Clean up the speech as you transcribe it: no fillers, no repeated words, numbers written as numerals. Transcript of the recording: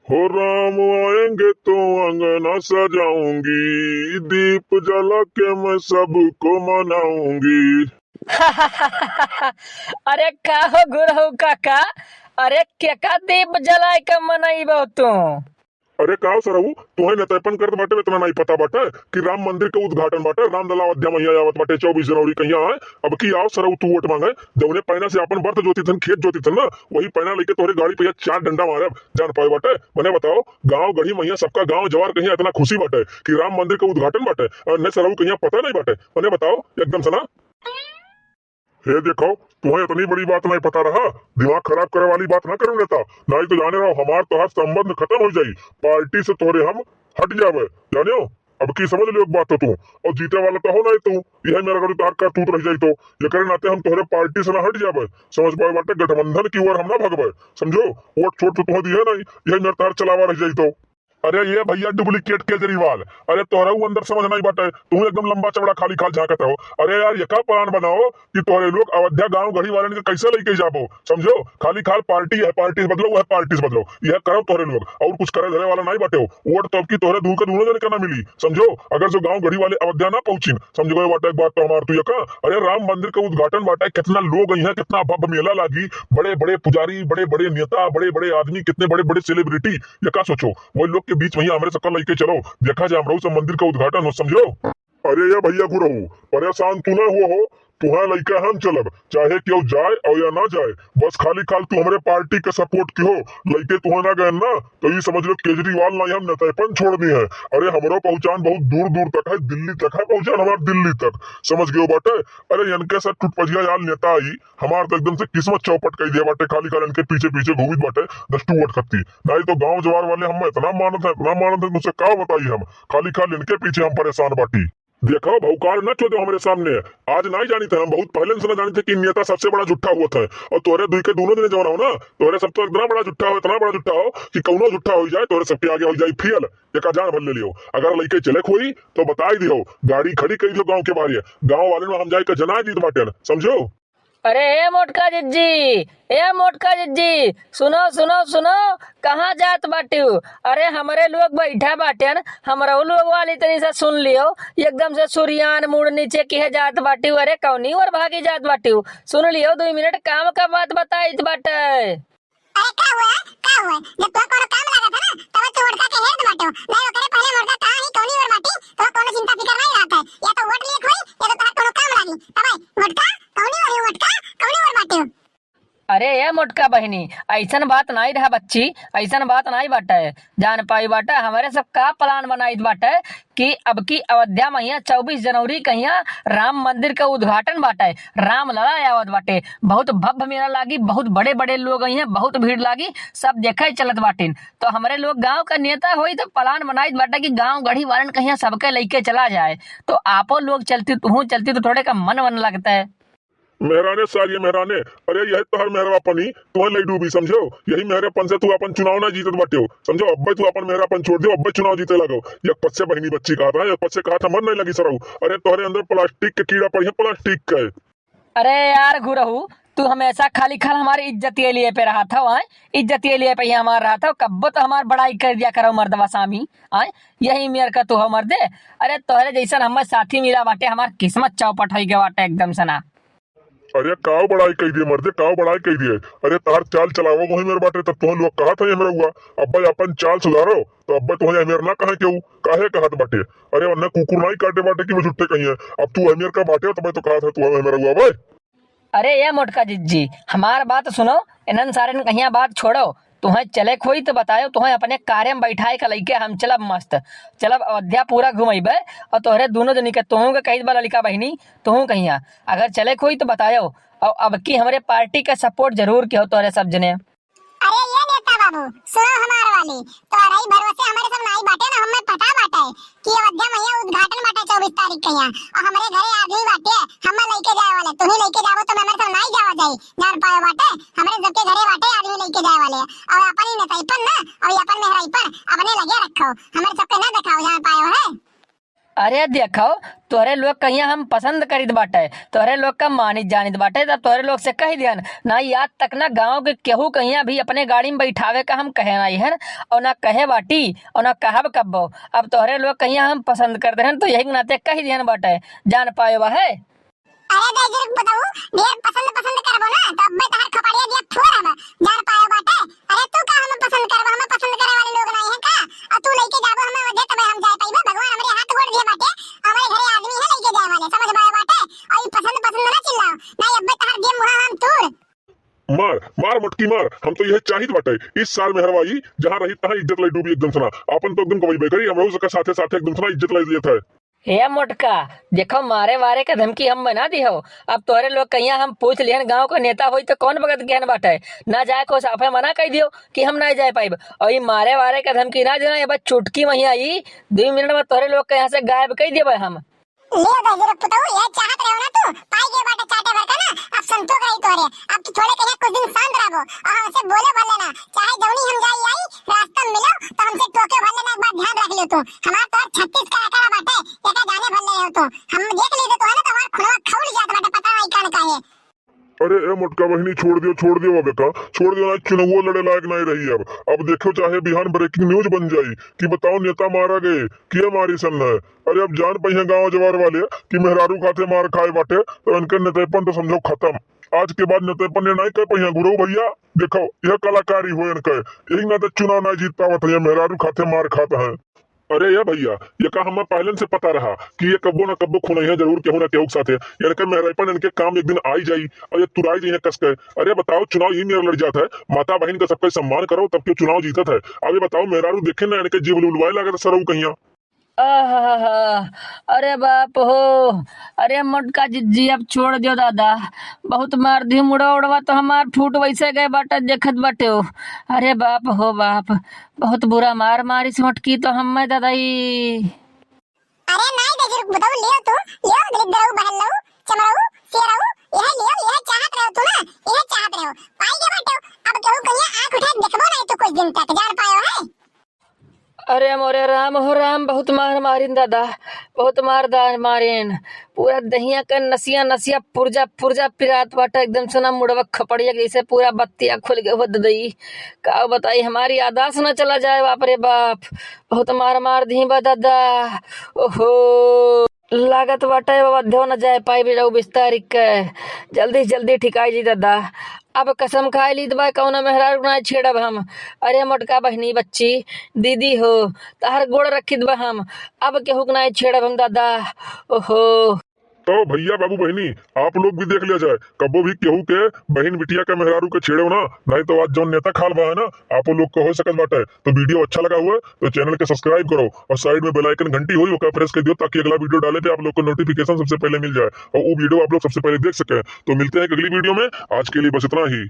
हो राम आएंगे तो अंगना सजाऊंगी, दीप जला के मैं सबको मनाऊंगी। अरे का हो गुरहु काका। अरे क्या दीप जलाए का मनईबो तू। अरे काव सरऊ तुम्हें नेतापन करत बाटे इतना नहीं पता बाटे कि राम मंदिर के उद्घाटन बाटे, राम लला अयोध्या मैया आवत बाटे 24 जनवरी कहिया है। अब की आओ सरऊ तू वोट मांगे, जौने पैना से अपन बर्त जोती थन खेत जोती थन ना, वही पैना लेके तोहरे गाड़ी पे 4 डंडा मारे जान पाए बाटे। मने बताओ गांव गढ़ी मैया सबका गांव जवार कहिया इतना खुशी बाटे कि राम मंदिर का उद्घाटन बाटे और न सरऊ कहिया पता नहीं बाटे। मने बताओ एकदम सना हे देखो तुम्हें इतनी बड़ी बात नहीं पता रहा, दिमाग खराब करे वाली बात ना करो नेता, नहीं तो जाने रहो हमार तो हाथ संबंध खत्म हो जाई, पार्टी से तोरे हम हट जावे जानियो। अब की समझ लियो एक बात तो तू और जीते वाला तो हो नहीं तू, यही मेरा गलत तार का तूत रह जाई तो ये करे नाते हम तोहरे पार्टी से ना हट जावे। समझ पाए बाटे गठबंधन की ओर हम ना भगवे, समझो वोट छोट तो तुम्हें दिए नहीं, यही मेरा तार चलावा रह जाई तो। अरे ये भैया डुप्लीकेट केजरीवाल, अरे तोहरा अंदर समझ नहीं बाटे, तू एकदम लंबा चौड़ा खाली खाल झांकत हो। अरे यार ये का प्लान बनाओ कि तोहरे लोग अयोध्या गांव गढ़ी वाले के कैसे लेके जाबो, समझो खाली खाल पार्टी है, पार्टी से बदलो वह पार्टी से बदलो, यह करो तोहरे लोग और कुछ करे धरे वाला नहीं बाटे हो। वोट तो अब की तोहरे दूर के दूर जने का ना मिली, समझो अगर जो गांव गढ़ी वाले अयोध्या ना पहुंची समझो ये बाटे एक बात तो हमार तू ये का। अरे राम मंदिर का उद्घाटन बाटे, कितना लोग यहाँ, कितना भव्य मेला लागी, बड़े बड़े पुजारी, बड़े बड़े नेता, बड़े बड़े आदमी, कितने बड़े बड़े सेलिब्रिटी, ये का सोचो वही लोग के बीच में हमारे सबका लेके चलो, देखा जाए हम सब मंदिर का उद्घाटन हो, समझो। अरे या भैया गुरु परेशान तू ना हो तुहा लइका हम चलब चाहे क्यों जाए और या ना जाए, बस खाली खाल तू हमारे पार्टी के सपोर्ट की हो, लइके तुहा ना गए ना तो ये समझ लो केजरीवाल ना हम नेतापन छोड़ दी है। अरे हमारा पहुंचान बहुत दूर दूर तक है, दिल्ली तक है पहुंचान हमारे, दिल्ली तक समझ गए बाटे। अरे इनके साथ टूटपजिया यार नेता आई हमार तो एकदम से किस्मत चौपट कर दिया बाटे, खाली खाल इनके पीछे पीछे घूमित बाटे दस्टू वट खत्ती, नहीं तो गांव जवार वाले हम इतना मानत है तुझसे का बताइए, हम खाली खाल इनके पीछे हम परेशान बाटी। देखो भौकाल न चो दो हमारे सामने, आज नहीं जानी थे हम, बहुत पहले से न जानी थे कि नेता सबसे बड़ा झूठा हुआ था, और तोरे दुई के दोनों दिन जवाना हो ना, तोरे सब तो इतना बड़ा झूठा हो, इतना बड़ा झूठा हो कि कौनो झूठा हो जाए तोरे सबके आगे हो जाए फेल, एक जान भर ले लियो। अगर लइके चले खोई तो बता ही दियो, गाड़ी खड़ी कर लो गाँव के बाहर, गाँव वाले में हम जाए के जना दी बाटे, समझो। अरे ए मोटका जिज्जी, ए मोटका जिज्जी, सुनो सुनो सुनो, कहाँ जात बाटू। अरे हमारे लोग बैठा बाटेन, हमारा लोग वाली तनी से सुन लियो, एकदम से सुरियान मुड़ नीचे के जात बाटू। अरे कौनी और भागी जात बाटू, सुन लियो 2 मिनट काम का बात बताई बाटे। अरे का हुआ जब तो कोनो काम लगा था ना तब तो वोट का के हेड बाटो नहीं ओकरे पहले वोट का कहां ही कोनी और बाटी तो कोनो चिंता फिकर नहीं रहता है, या तो वोट लिए खोई या तो कोनो काम लागी तब वोट का कोनी और वोट का कोनी और बाटी। अरे ये मोटका बहनी ऐसन बात नहीं रहा बच्ची, ऐसन बात नहीं बाटे, जान पाई बाटे हमारे सब का प्लान बनाई बाटे कि अब की अयोध्या मैया 24 जनवरी कहिया राम मंदिर का उद्घाटन बाटे, राम लला आवत बाटे, बहुत भव्य मेला लागी, बहुत बड़े बड़े लोग आई हैं, बहुत भीड़ लागी, सब देखे चलत बाटिन। तो हमारे लोग गांव का नेता हुई तो प्लान बनाई बाटे कि गांव गढ़ी वालन कहिया सबके लेके चला जाए, तो आपो लोग चलती तू चलती तो थोड़े का मन वन लगता है। मेहराने सारिये मेहराने, अरे यही तो हर मेहरापनी तुम्हें लई डूबी, समझो यही मेहरेपन से तू अपन चुनाव ना जीतत बाटे हो, समझो अब तू अपन मेहरापन छोड़ दियो, अब चुनाव जीते लगो। ये पद से बहनी बच्ची कहा था, पद से कहा था मन नहीं लगी सरऊ, अरे तुम्हारे अंदर प्लास्टिक के कीड़ा पड़ी है, प्लास्टिक का। अरे यार गुरहू तू हमेशा खाली खाल हमारी इज्जत के लिए पे रहा था, आए इज्जत के लिए पे हमार रहा था, कब्बो तो हमार बड़ाई कर दिया करो मर्दवा सामी, आए यही मेर का तू हो मर्दे। अरे तोहरे जैसा हमारे साथी मिला बाटे, हमार किस्मत चौपट हो गया बाटे एकदम सना। अरे काव बड़ाई कही दिए मर्दे, काव बड़ाई कही दिए, अरे तार चाल चलावो वही मेरे बाटे, तब तुम्हें लोग कहा था ये मेरा हुआ, अब अपन चाल सुधारो तो अब तुम्हें मेरे ना कहे क्यों काहे कहत बाटे। अरे उन्हें कुकुर नहीं काटे बाटे कि वो झुट्टे कही है, अब तू अमीर का बाटे तो मैं तो कहा था तू मेरा हुआ भाई। अरे ये मोटका जिज्जी हमार बात सुनो, इनन सारे कहिया बात छोड़ो, तुम्हें चले खोई तो बतायो, तुम्हें अपने कार्य में बैठाए का लइके हम चलब मस्त, चलब अयोध्या पूरा घुमेबे, और तोहरे दोनों जनी के तुहू के कई बार ललिका बहनी तुहू कहिया, अगर चले खोई तो बतायो, और अब की हमारे पार्टी का सपोर्ट जरूर के हो तोहरे सब जने। अरे ये नेता बाबू सुनो हमार वाली तो रही भरोसे हमारे सब नहीं बाटे ना, हमें पता बाटे कि अयोध्या मैया उद्घाटन बाटे 24 तारीख के यहाँ, और हमारे घरे आदमी बाटे हम लेके जाए वाले, तुम्हें लेके जाओ तो हमारे सब नहीं जावा जाई जान पाए बाटे, हमारे सबके घरे बाटे आदमी लेके जाए वाले, और अपन ही नेतापन ना और अपन मेहराईपन अपने लगे रखो, हमारे सबके ना दिखाओ जान पाए हो है। अरे देखो, तोहरे लोग कहिया हम पसंद करित बाटे, तोहरे लोग का मानित जानित बाटे, तब तोहरे लोग से कही दियन ना। याद तक ना गांव के केहू कहिया भी अपने गाड़ी में बैठावे का हम कहे नहीं है, और ना कहे बाटी और ना कहब कब्बो। अब तोहरे लोग कहिया हम पसंद कर दे तो यही के नाते कही दियन बाटे, जान पाए बा है। अरे दाई बताऊ ढेर पसंद पसंद करबो ना तो अब्बे तहार खपड़िया दिया फोड़ हम जान पायो बाटे। अरे तू का हम पसंद करबो, हम पसंद करे वाले लोग नहीं है का? और तू लेके जाबो हमें वजह तबे हम जाए पाइबे। भगवान हमरे हाथ गोड़ दिए बाटे, हमारे घरे आदमी है लेके जाए वाले, समझ पायो बाटे। और ये पसंद पसंद ना चिल्लाओ नहीं, अब्बे तहार गेम मुहा हम तोड़ मार मार मटकी मार। हम तो यह चाहित बाटे इस साल में हरवाई जहाँ रही तहाँ इज्जत लाई डूबी एकदम सना। अपन तो एकदम कवई बेकरी हम लोग के साथे साथे एकदम सना इज्जत लाई दिए थे। हे मोटका, देखो मारे वारे का धमकी हम बना दी हो। अब तोहरे लोग कहिया हम पूछ लिहन गांव का नेता होई तो कौन भगत ज्ञान बाटे, ना जाए को साफे मना कह दियो कि हम ना जाए पाइब। और ये मारे वारे का धमकी ना देना, ये बस चुटकी वही आई 2 मिनट में तोहरे लोग के यहाँ से गायब कह दिए हम। ले दाई बताऊ ये चाहत रहो ना तू पाई के बाटे चाटे भर का ना। अब संतोष रही तोरे, अब तू थोड़े कहिया कुछ दिन शांत रहो और हमसे बोले भर लेना। चाहे जौनी हम जाई आई रास्ता में मिलो तो हमसे टोके भर लेना। एक बात ध्यान रख लियो तू, हमार तो 36 का आंकड़ा बाटे, एका जाने भर ले हो तो हम देख ली तो है ना, तो हमार खुलवा खौल जात बाटे, पता नहीं कान का है। अरे ए मोटका बहनी छोड़ दियो अब का छोड़ दियो ना, चुनाव लड़े लायक नहीं रही। अब देखो चाहे बिहान ब्रेकिंग न्यूज बन जाई कि बताओ नेता मारा गए किया मारी सन है। अरे अब जान पाई गाँव जवार वाले कि मेहरारू खाते मार खाए बाटे तो इनके नेतेपन तो समझो खत्म। आज के बाद नेतेपन नहीं कर पहिया गुरु भैया। देखो यह कलाकारी हो इनके, यही ना तो चुनाव नहीं जीत पावत है, मेहरारू खाते मार खाता है। अरे या भैया ये का हमें पहले से पता रहा कि ये कब्बो ना कब्बो खुनैया जरूर केहू ना केहू के साथे, यानी कि मेहरापन इनके काम एक दिन आई जाई और ये तुराई जाइए कस के। अरे बताओ चुनाव यही मेरा लड़ जाता है, माता बहन का सबका सम्मान करो तब क्यों चुनाव जीतत है। अब ये बताओ मेहरारू देखे ना इनके जीव लुलवाए लगे सरऊ कहिया। आहा, अरे बाप हो, अरे मोटका जिज्जी अब छोड़ दियो दादा, बहुत मार दी मुड़ा उड़वा तो हमार फूट वैसे गए बाटा देखत बाटे हो। अरे बाप हो बाप, बहुत बुरा मार मारी से मोटकी तो हम दादा ही। अरे नहीं दाई बताऊ लियो तू लियो दलित बहन लो चमराऊ सेराऊ यह लियो, यह चाहत रहो तू ना, यह चाहत रहो पाई के बाटे। अब केहू कहिया आंख उठा देखबो नहीं तो कुछ दिन तक जान पायो है। अरे मोरे राम हो राम, बहुत मार मारिन दादा, बहुत मार मारिन। पूरा दहिया का नसिया नसिया पुर्जा पुर्जा पिरात बाटा एकदम से ना मुड़वा खपड़िया जैसे पूरा बत्तिया खुल गए बद दई। का बताई हमारी आदास न चला जाए, बाप रे बाप, बहुत मार मार दी बा दादा। ओहो लागत बाटे अवध्यो न जाए पाई भी 24 तारीख के, जल्दी जल्दी ठिकाई जी दादा। अब कसम खाए ली दबा कौन मेहरारू ना छेड़ब हम। अरे मोटका बहनी बच्ची दीदी हो तार गोड़ रखी दबा हम, अब केहू के ना छेड़ब हम दादा। ओहो तो भैया बाबू बहनी आप लोग भी देख लिया जाए, कबो भी केहू के बहन बिटिया के मेहरारू के छेड़ो ना, नहीं तो आज जो नेता खाल बा है ना आप लोग को हो सकत बाटे। तो वीडियो अच्छा लगा हुआ तो चैनल के सब्सक्राइब करो और साइड में बेल आइकन घंटी हुई ओका प्रेस कर दियो ताकि अगला वीडियो डाले पे आप लोग को नोटिफिकेशन सबसे पहले मिल जाए और वो वीडियो आप लोग सबसे पहले देख सके। तो मिलते हैं अगली वीडियो में, आज के लिए बस इतना ही।